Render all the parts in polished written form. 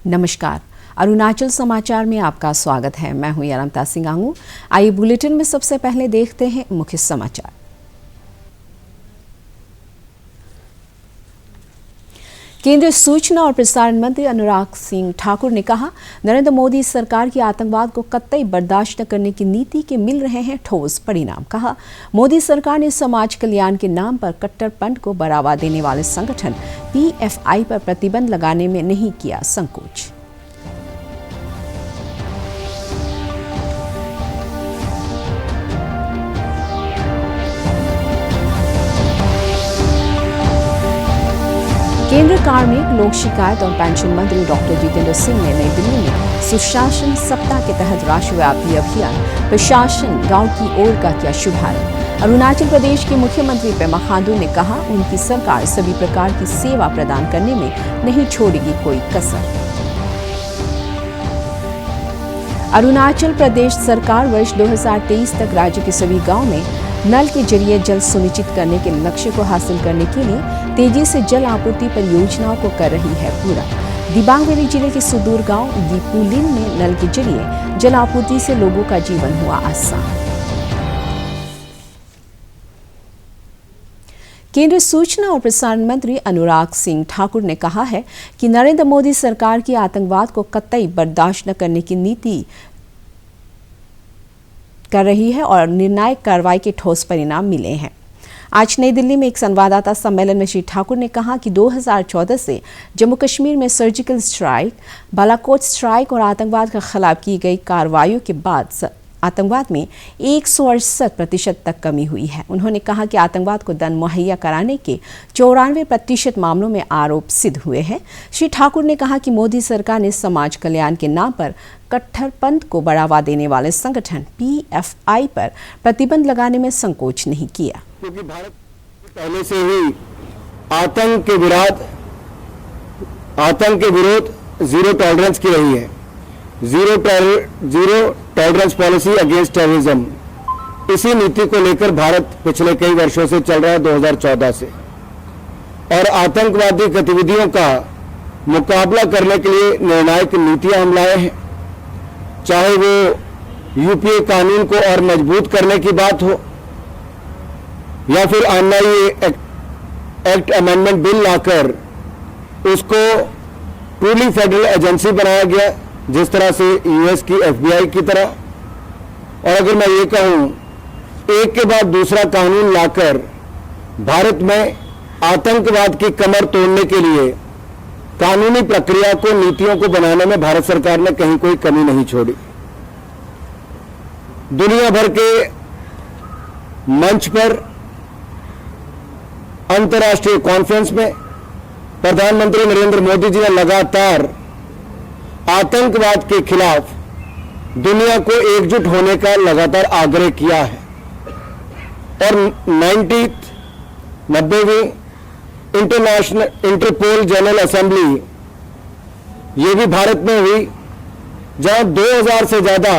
नमस्कार, अरुणाचल समाचार में आपका स्वागत है। मैं हूं यारमता सिंगांगू। आइए बुलेटिन में सबसे पहले देखते हैं मुख्य समाचार। केंद्रीय सूचना और प्रसारण मंत्री अनुराग सिंह ठाकुर ने कहा, नरेंद्र मोदी सरकार की आतंकवाद को कतई बर्दाश्त न करने की नीति के मिल रहे हैं ठोस परिणाम। कहा, मोदी सरकार ने समाज कल्याण के नाम पर कट्टरपंथ को बढ़ावा देने वाले संगठन PFI पर प्रतिबंध लगाने में नहीं किया संकोच। केंद्रीय कार्मिक, लोक शिकायत और पेंशन मंत्री डॉक्टर जितेंद्र सिंह ने नई दिल्ली में सुशासन सप्ताह के तहत राष्ट्रव्यापी अभियान प्रशासन गांव की ओर का किया शुभारंभ। अरुणाचल प्रदेश के मुख्यमंत्री पेमा खांडू ने कहा, उनकी सरकार सभी प्रकार की सेवा प्रदान करने में नहीं छोड़ेगी कोई कसर। अरुणाचल प्रदेश सरकार वर्ष 2023 तक राज्य के सभी गाँव में नल के जरिए जल सुनिश्चित करने के लक्ष्य को हासिल करने के लिए तेजी से जल आपूर्ति परियोजनाओं को कर रही है पूरा। दिबांग वैली जिले के सुदूर गांव गिपुलिन में नल के जरिए जल आपूर्ति से लोगों का जीवन हुआ आसान। केंद्रीय सूचना और प्रसारण मंत्री अनुराग सिंह ठाकुर ने कहा है कि नरेंद्र मोदी सरकार की आतंकवाद को कतई बर्दाश्त न करने की नीति कर रही है और निर्णायक कार्रवाई के ठोस परिणाम मिले हैं। आज नई दिल्ली में एक संवाददाता सम्मेलन में श्री ठाकुर ने कहा कि 2014 से जम्मू कश्मीर में सर्जिकल स्ट्राइक, बालाकोट स्ट्राइक और आतंकवाद के खिलाफ की गई कार्रवाइयों के बाद आतंकवाद में 168% तक कमी हुई है। उन्होंने कहा कि आतंकवाद को धन मुहैया कराने के 94% मामलों में आरोप सिद्ध हुए हैं। श्री ठाकुर ने कहा कि मोदी सरकार ने समाज कल्याण के नाम पर कट्टरपंथ को बढ़ावा देने वाले संगठन PFI पर प्रतिबंध लगाने में संकोच नहीं किया। क्योंकि भारत पहले से ही आतंक के विरोध जीरो टॉलरेंस की रही है। Zero tolerance policy against terrorism, इसी नीति को लेकर भारत पिछले कई वर्षों से चल रहा है, 2014 से। और आतंकवादी गतिविधियों का मुकाबला करने के लिए निर्णायक नीतियां हम लाए हैं, चाहे वो यूपीए कानून को और मजबूत करने की बात हो या फिर ऑनलाइन एक्ट अमेंडमेंट बिल लाकर उसको ट्रूली फेडरल एजेंसी बनाया गया, जिस तरह से यूएस की FBI की तरह। और अगर मैं ये कहूं, एक के बाद दूसरा कानून लाकर भारत में आतंकवाद की कमर तोड़ने के लिए कानूनी प्रक्रिया को, नीतियों को बनाने में भारत सरकार ने कहीं कोई कमी नहीं छोड़ी। दुनिया भर के मंच पर, अंतर्राष्ट्रीय कॉन्फ्रेंस में प्रधानमंत्री नरेंद्र मोदी जी ने लगातार आतंकवाद के खिलाफ दुनिया को एकजुट होने का लगातार आग्रह किया है। और 90वीं इंटरपोल जनरल असेंबली ये भी भारत में हुई, जहां 2000 से ज्यादा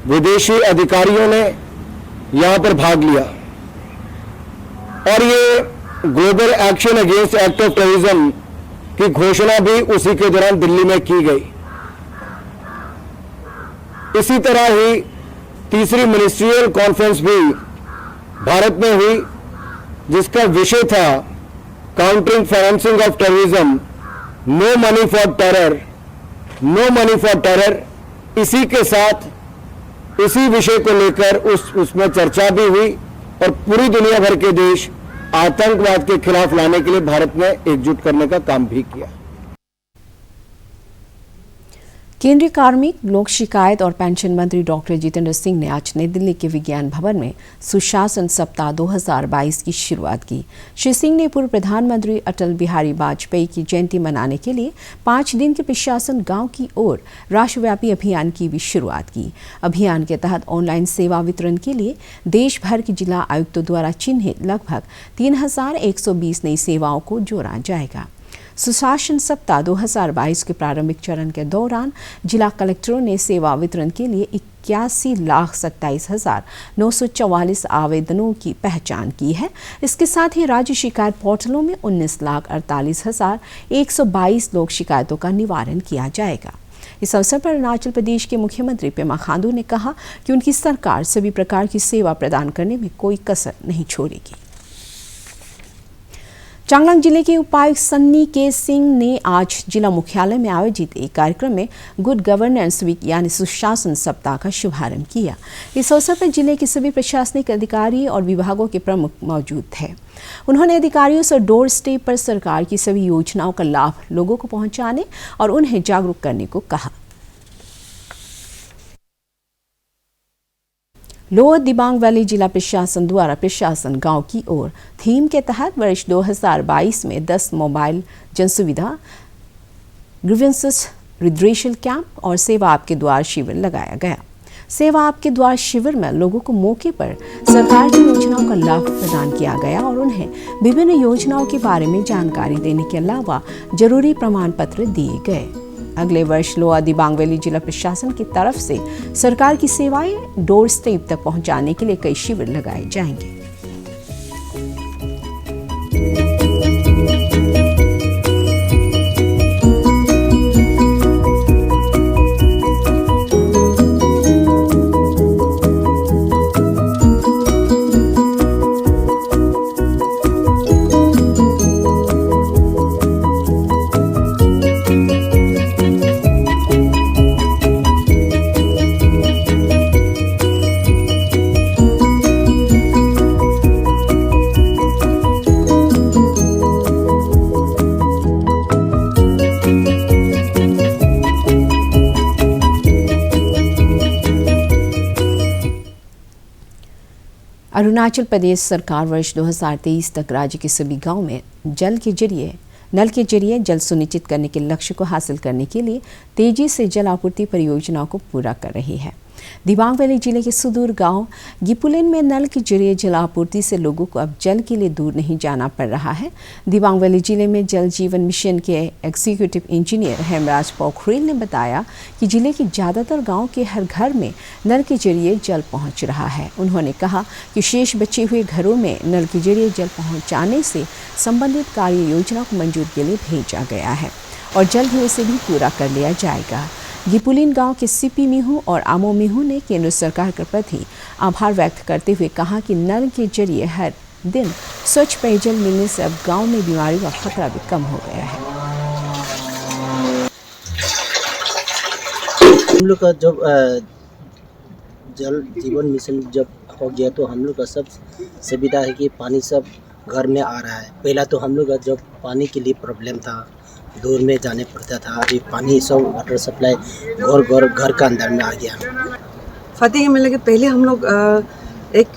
विदेशी अधिकारियों ने यहां पर भाग लिया। और ये global action against act of terrorism की घोषणा भी उसी के दौरान दिल्ली में की गई। इसी तरह ही तीसरी मिनिस्ट्रियल कॉन्फ्रेंस भी भारत में हुई, जिसका विषय था countering financing of terrorism, no money for terror, no money for terror. इसी के साथ इसी विषय को लेकर उसमें चर्चा भी हुई और पूरी दुनिया भर के देश आतंकवाद के खिलाफ लाने के लिए भारत ने एकजुट करने का काम भी किया। केंद्रीय कार्मिक, लोक शिकायत और पेंशन मंत्री डॉक्टर जितेंद्र सिंह ने आज नई दिल्ली के विज्ञान भवन में सुशासन सप्ताह 2022 की शुरुआत की। श्री सिंह ने पूर्व प्रधानमंत्री अटल बिहारी वाजपेयी की जयंती मनाने के लिए 5 दिन के प्रशासन गांव की ओर राष्ट्रव्यापी अभियान की भी शुरुआत की। अभियान के तहत ऑनलाइन सेवा वितरण के लिए देश भर के जिला आयुक्तों द्वारा चिन्हित लगभग 3120 नई सेवाओं को जोड़ा जाएगा। सुशासन सप्ताह 2022 के प्रारंभिक चरण के दौरान जिला कलेक्टरों ने सेवा वितरण के लिए 81,27,944 आवेदनों की पहचान की है। इसके साथ ही राज्य शिकायत पोर्टलों में 19,48,122 लोक शिकायतों का निवारण किया जाएगा। इस अवसर पर अरुणाचल प्रदेश के मुख्यमंत्री पेमा खांडू ने कहा कि उनकी सरकार सभी प्रकार की सेवा प्रदान करने में कोई कसर नहीं छोड़ेगी। चांगलांग जिले के उपायुक्त सन्नी के सिंह ने आज जिला मुख्यालय में आयोजित एक कार्यक्रम में गुड गवर्नेंस वीक यानी सुशासन सप्ताह का शुभारंभ किया। इस अवसर पर जिले के सभी प्रशासनिक अधिकारी और विभागों के प्रमुख मौजूद थे। उन्होंने अधिकारियों से डोर स्टेप पर सरकार की सभी योजनाओं का लाभ लोगों को पहुंचाने और उन्हें जागरूक करने को कहा। लोअर दिबांग वैली जिला प्रशासन द्वारा प्रशासन गांव की ओर थीम के तहत वर्ष 2022 में 10 मोबाइल जनसुविधा ग्रीवेंसेस रिड्रेशल कैंप और सेवा आपके द्वार शिविर लगाया गया। सेवा आपके द्वार शिविर में लोगों को मौके पर सरकार की योजनाओं का लाभ प्रदान किया गया और उन्हें विभिन्न योजनाओं के बारे में जानकारी देने के अलावा जरूरी प्रमाण पत्र दिए गए। अगले वर्ष लोअर दिबांग वैली जिला प्रशासन की तरफ से सरकार की सेवाएं डोर स्टेप तक पहुंचाने के लिए कई शिविर लगाए जाएंगे। अरुणाचल प्रदेश सरकार वर्ष 2023 तक राज्य के सभी गांव में नल के जरिए जल सुनिश्चित करने के लक्ष्य को हासिल करने के लिए तेजी से जल आपूर्ति परियोजनाओं को पूरा कर रही है। दिबांग वैली जिले के सुदूर गांव गिपुलेन में नल के जरिए जल आपूर्ति से लोगों को अब जल के लिए दूर नहीं जाना पड़ रहा है। दिबांग वैली जिले में जल जीवन मिशन के एग्जीक्यूटिव इंजीनियर हेमराज पोखरेल ने बताया कि जिले के ज़्यादातर गांव के हर घर में नल के जरिए जल पहुंच रहा है। उन्होंने कहा कि शेष बचे हुए घरों में नल के जरिए जल पहुँचाने से संबंधित कार्य योजना को मंजूर के लिए भेजा गया है और जल्द ही इसे भी पूरा कर लिया जाएगा। गिपुलिन गांव के सीपी मिहू और आमो मिहू ने केंद्र सरकार के प्रति आभार व्यक्त करते हुए कहा कि नल के जरिए हर दिन स्वच्छ पेयजल मिलने से अब गांव में बीमारी का खतरा भी कम हो गया है। हम लोग का जब जल जीवन मिशन जब हो गया तो हम लोग का सब सुविधा है कि पानी सब घर में आ रहा है। पहला तो हम लोग का जब पानी के लिए प्रॉब्लम था, दूर में जाने पड़ता था। अभी पानी सब वाटर सप्लाई घर का अंदर में आ गया। फतेह में लगे पहले हम लोग एक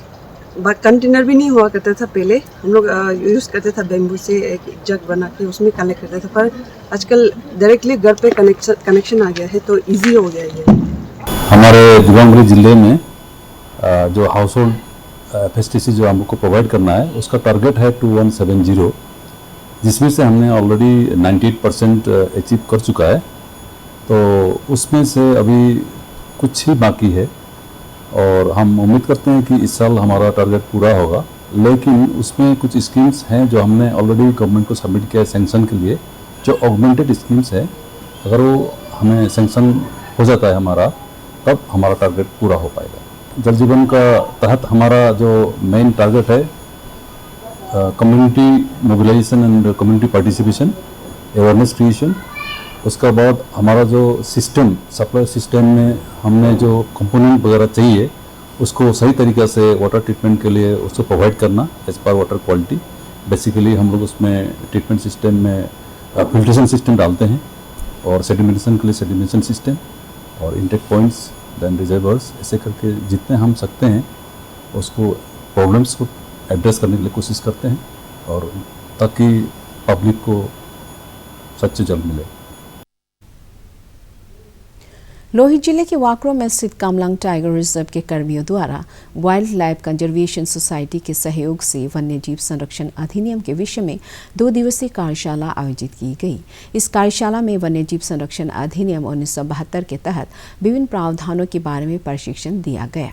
कंटेनर भी नहीं हुआ करता था। पहले हम लोग यूज़ करते था बेम्बू से एक जग बना के उसमें कलेक्ट करते थे, पर आजकल डायरेक्टली घर पे कनेक्शन आ गया है तो इजी हो गया है। हमारे दिबांग वैली जिले में जो हाउस होल्ड फैसिलिटी जो हमको प्रोवाइड करना है उसका टारगेट है 2170, जिसमें से हमने ऑलरेडी 98% अचीव कर चुका है। तो उसमें से अभी कुछ ही बाकी है और हम उम्मीद करते हैं कि इस साल हमारा टारगेट पूरा होगा। लेकिन उसमें कुछ स्कीम्स हैं जो हमने ऑलरेडी गवर्नमेंट को सबमिट किया है सैंक्शन के लिए, जो ऑगमेंटेड स्कीम्स है। अगर वो हमें सैंक्शन हो जाता है हमारा, तब हमारा टारगेट पूरा हो पाएगा। जल जीवन का तहत हमारा जो मेन टारगेट है community mobilization and community participation, awareness creation. उसका बाद हमारा जो सिस्टम सप्लाई सिस्टम में हमने जो कंपोनेंट वगैरह चाहिए उसको सही तरीक़े से वाटर ट्रीटमेंट के लिए उसको प्रोवाइड करना as per water quality. Basically हम लोग उसमें ट्रीटमेंट सिस्टम में फिल्ट्रेशन सिस्टम डालते हैं और सेडिमेंटेशन के लिए सेडिमेंटेशन सिस्टम और इंटेक पॉइंट्स, देन रिजर्वर्स, ऐसे करके जितने हम सकते हैं उसको प्रॉब्लम्स को एड्रेस करने के लिए कोशिश करते हैं और ताकि पब्लिक को स्वच्छ जल मिले। लोहित जिले के वाकरो में स्थित कामलांग टाइगर रिजर्व के कर्मियों द्वारा वाइल्ड लाइफ कंजर्वेशन सोसाइटी के सहयोग से वन्यजीव संरक्षण अधिनियम के विषय में 2 दिवसीय कार्यशाला आयोजित की गई। इस कार्यशाला में वन्यजीव संरक्षण अधिनियम 1972 के तहत विभिन्न प्रावधानों के बारे में प्रशिक्षण दिया गया।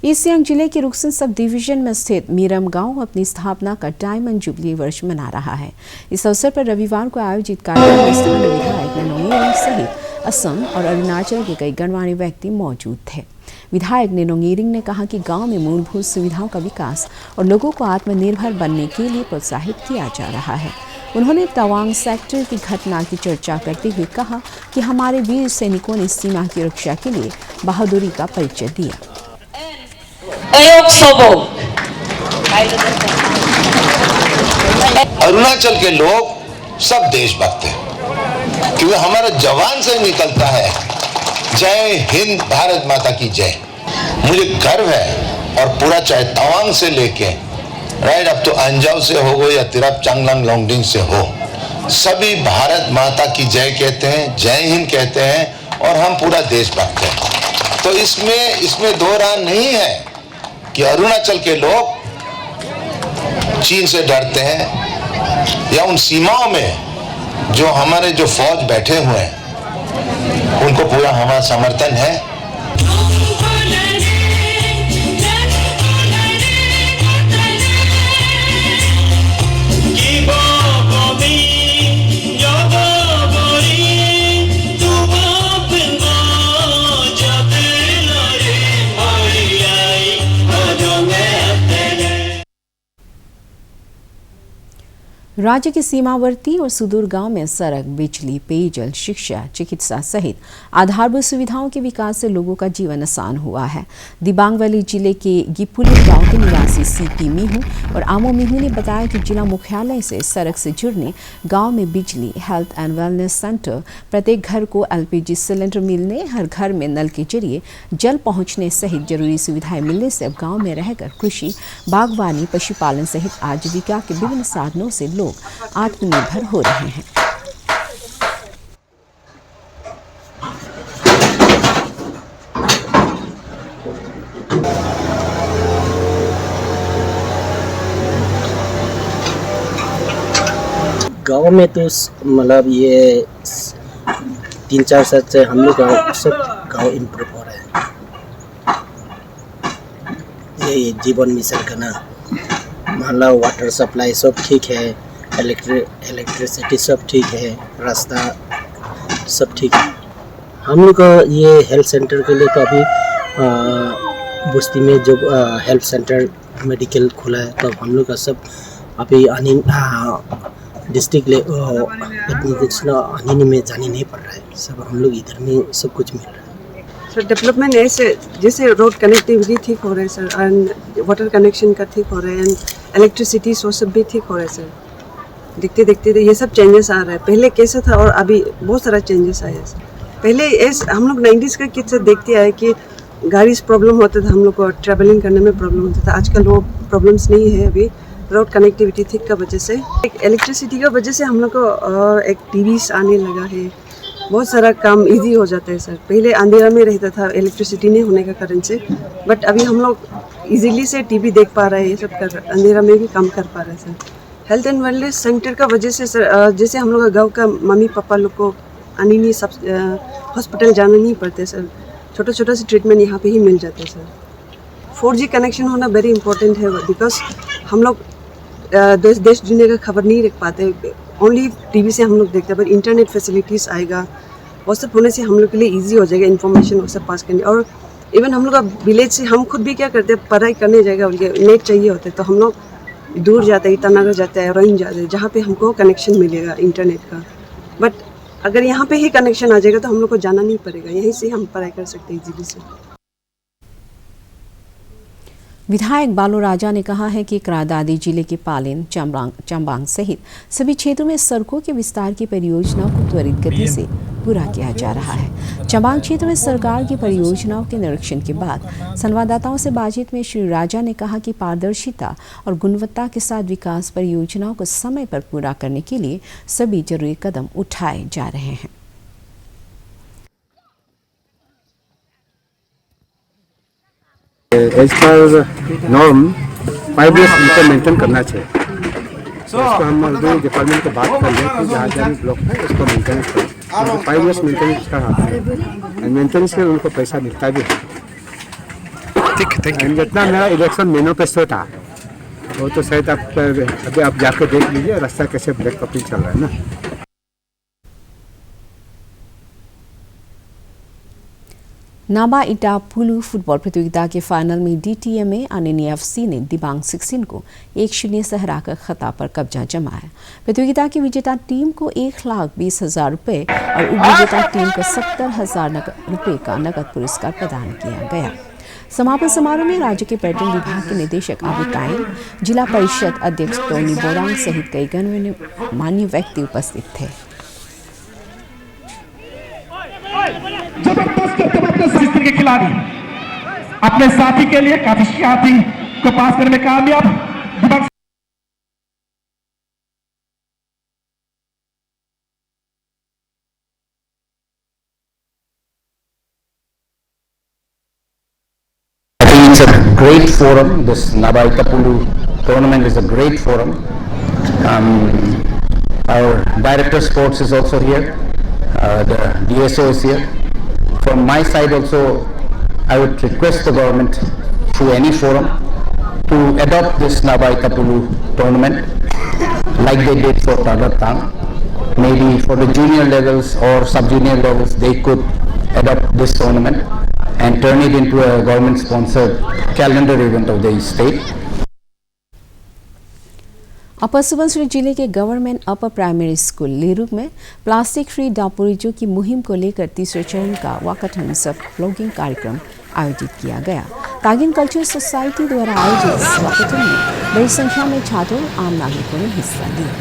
ईस्ट सियांग जिले के रुकसिन सब डिवीजन में स्थित मीरम गांव अपनी स्थापना का डायमंड जुबली वर्ष मना रहा है। इस अवसर पर रविवार को आयोजित कार्यक्रम में स्थानीय विधायक निनोंग इरिंग सहित असम और अरुणाचल के कई गणमान्य व्यक्ति मौजूद थे। विधायक निनोंग इरिंग ने कहा कि गांव में मूलभूत सुविधाओं का विकास और लोगों को आत्मनिर्भर बनने के लिए प्रोत्साहित किया जा रहा है। उन्होंने तवांग सेक्टर की घटना की चर्चा करते हुए कहा कि हमारे वीर सैनिकों ने सीमा की रक्षा के लिए बहादुरी का परिचय दिया। अरुणाचल के लोग सब देशभक्त हैं, क्योंकि हमारा जवान से निकलता है जय हिंद भारत माता की जय। मुझे गर्व है और पूरा चाहे तवांग से लेके राइट अब तो अंजाव से हो या तिरप चांगलांग लोंगडिंग से हो, सभी भारत माता की जय कहते हैं, जय हिंद कहते हैं और हम पूरा देशभक्त हैं। तो इसमें दो राह नहीं है कि अरुणाचल के लोग चीन से डरते हैं या उन सीमाओं में जो हमारे जो फौज बैठे हुए हैं उनको पूरा हमारा समर्थन है। राज्य के सीमावर्ती और सुदूर गांव में सड़क, बिजली, पेयजल, शिक्षा, चिकित्सा सहित आधारभूत सुविधाओं के विकास से लोगों का जीवन आसान हुआ है। दिबांग वैली जिले के गिपुली गांव के निवासी सीपी मिहू और आमो मिहू ने बताया कि जिला मुख्यालय से सड़क से जुड़ने, गांव में बिजली, हेल्थ एंड वेलनेस सेंटर, प्रत्येक घर को LPG सिलेंडर मिलने, हर घर में नल के जरिए जल पहुंचने सहित जरूरी सुविधाएं मिलने से अब गाँव में रहकर कृषि, बागवानी, पशुपालन सहित आजीविका के विभिन्न साधनों से लोग आत्मनिर्भर हो रहे हैं। गांव में तो मतलब ये 3-4 साल से हम लोग सब गांव इम्प्रूव हो रहा है। ये जीवन मिशन का ना मतलब वाटर सप्लाई सब ठीक है, इलेक्ट्रिसिटी सब ठीक है, रास्ता सब ठीक है। हम लोग का ये हेल्थ सेंटर के लिए तो अभी बस्ती में जो हेल्थ सेंटर मेडिकल खुला है, तो हम लोग का सब अभी डिस्ट्रिक्ट आने में जाने नहीं पड़ रहा है, सब हम लोग इधर में सब कुछ मिल रहा है। सर डेवलपमेंट ऐसे जैसे रोड कनेक्टिविटी ठीक हो रहा है सर, एंड वाटर कनेक्शन का ठीक हो रहा है, एंड इलेक्ट्रिसिटी वो सब भी ठीक हो रहा है सर। देखते देखते ये सब चेंजेस आ रहा है। पहले कैसा था और अभी बहुत सारा चेंजेस आया है। पहले हम लोग 90s का किड से देखते आए कि गाड़ी से प्रॉब्लम होता था, हम लोग को ट्रैवलिंग करने में प्रॉब्लम होता था। आजकल वो प्रॉब्लम्स नहीं है। अभी रोड कनेक्टिविटी ठीक का वजह से, इलेक्ट्रिसिटी का वजह से हम लोग को एक टीवीज आने लगा है, बहुत सारा काम इजी हो जाता है सर। पहले अंधेरा में रहता था इलेक्ट्रिसिटी नहीं होने का कारण से, बट अभी हम लोग इजीली से टीवी देख पा रहे हैं, ये सब कर अंधेरा में भी काम कर पा रहे हैं sir. Health and wellness centre का वजह से सर, जैसे हम लोग गाँव का मम्मी पापा लोग को आने नहीं, सब हॉस्पिटल जाना नहीं पड़ते सर, छोटा छोटा से ट्रीटमेंट यहाँ पे ही मिल जाता है सर। 4G कनेक्शन होना वेरी इंपॉर्टेंट है, बिकॉज हम लोग देश दुनिया का खबर नहीं रख पाते, ओनली टीवी से हम लोग देखते हैं। पर इंटरनेट फैसिलिटीज़ आएगा, वो सब होने से हम लोग के लिए इजी हो जाएगा इन्फॉर्मेशन वो सब पास करने। और इवन हम लोग का विलेज से हम खुद भी क्या करते हैं, पढ़ाई करने जाएगा, उनके नेट चाहिए होता है, तो हम लोग दूर जाते हैं, ईटानगर जाते हैं, रोइंग जाते हैं, जहाँ पे हमको कनेक्शन मिलेगा इंटरनेट का। बट अगर यहाँ पे ही कनेक्शन आ जाएगा तो हम लोग को जाना नहीं पड़ेगा, यहीं से हम पढ़ाई कर सकते हैं इजीली से। विधायक बालो राजा ने कहा है कि क्रादादी जिले के पालिन, चाम्बांग सहित सभी क्षेत्रों में सड़कों के विस्तार की परियोजनाओं को त्वरित गति से पूरा किया जा रहा है। चाम्बांग क्षेत्र में सरकार की परियोजनाओं के निरीक्षण के बाद संवाददाताओं से बातचीत में श्री राजा ने कहा कि पारदर्शिता और गुणवत्ता के साथ विकास परियोजनाओं को समय पर पूरा करने के लिए सभी जरूरी कदम उठाए जा रहे हैं। एज पर नॉर्म 5 years इनको मेंटेन करना चाहिए। उसको हम जो डिपार्टमेंट को बात कर लें कि जहाँ जहाँ ब्लॉक है उसको मेंटेनेंस करें। 5 years मेंटेनेंस का आता है, मेंटेनेंस के उनको पैसा मिलता भी है। जितना मेरा इलेक्शन मैनिफेस्टो था वो तो शायद अभी आप जाकर देख लीजिए रास्ता कैसे ब्लैक टॉपिंग चल रहा है ना। नाबा इटापुलु फुटबॉल प्रतियोगिता के फाइनल में DTMA अनिनी FC ने दिबांग 16 को 1-0 से हराकर खिताब पर कब्जा जमाया। प्रतियोगिता की विजेता टीम को 1,20,000 रुपये और उपविजेता टीम को 70,000 रुपये का नकद पुरस्कार प्रदान किया गया। समापन समारोह में राज्य के पर्यटन विभाग के निदेशक आबू ताइन, जिला परिषद अध्यक्ष टोनी बोरांग सहित कई गणमान्य व्यक्ति उपस्थित थे। के खिलाड़ी अपने साथी के लिए काफी साथी को पास करने में कामयाब। It's a great forum. This Naba Itapulu tournament is a great forum. Our director of sports is also here. The DSO is here. From my side also, I would request the government through any forum to adopt this Naba Itapulu tournament like they did for Tagatang. Maybe for the junior levels or sub-junior levels, they could adopt this tournament and turn it into a government-sponsored calendar event of the state. अपर सुबनसिरी जिले के government upper primary school लिरुक में plastic free Daporijo की मुहिम को लेकर तीसरे चरण का वाकाथन व्लॉगिंग कार्यक्रम आयोजित किया गया। तागिन कल्चर सोसाइटी द्वारा आयोजित इस वाकाथन में बड़ी संख्या में छात्रों और आम नागरिकों ने हिस्सा लिया।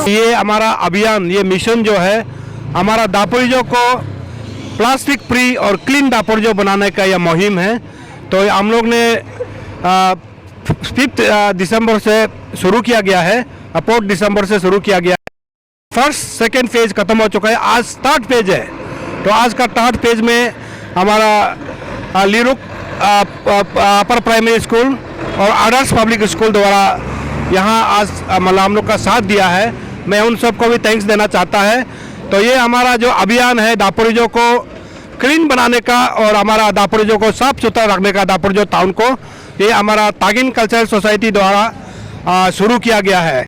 ये हमारा अभियान, ये मिशन जो है हमारा दापोरिजो को प्लास्टिक फ्री और क्लीन दापोरिजो बनाने का यह मुहिम है। तो हम लोग ने 5 दिसंबर से शुरू किया गया है, 4 दिसंबर से शुरू किया गया है। फर्स्ट सेकेंड फेज खत्म हो चुका है, आज थर्ड फेज है। तो आज का थर्ड फेज में हमारा लिरुक अपर प्राइमरी स्कूल और आदर्श पब्लिक स्कूल द्वारा यहाँ आज मतलब हम लोग का साथ दिया है। मैं उन सबको भी थैंक्स देना चाहता है। तो ये हमारा जो अभियान है दापोरिजो को क्लीन बनाने का और हमारा दापोरिजो को साफ सुथरा रखने का, दापोरिजो टाउन को, ये हमारा तागिन कल्चरल सोसाइटी द्वारा शुरू किया गया है।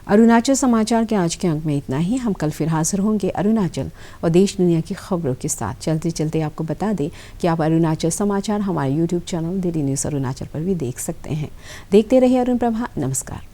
अरुणाचल समाचार के आज के अंक में इतना ही। हम कल फिर हाजिर होंगे अरुणाचल और देश दुनिया की खबरों के साथ। चलते चलते आपको बता दें कि आप अरुणाचल समाचार हमारे YouTube channel DD news Arunachal पर भी देख सकते हैं। देखते रहिए अरुण प्रभा। नमस्कार।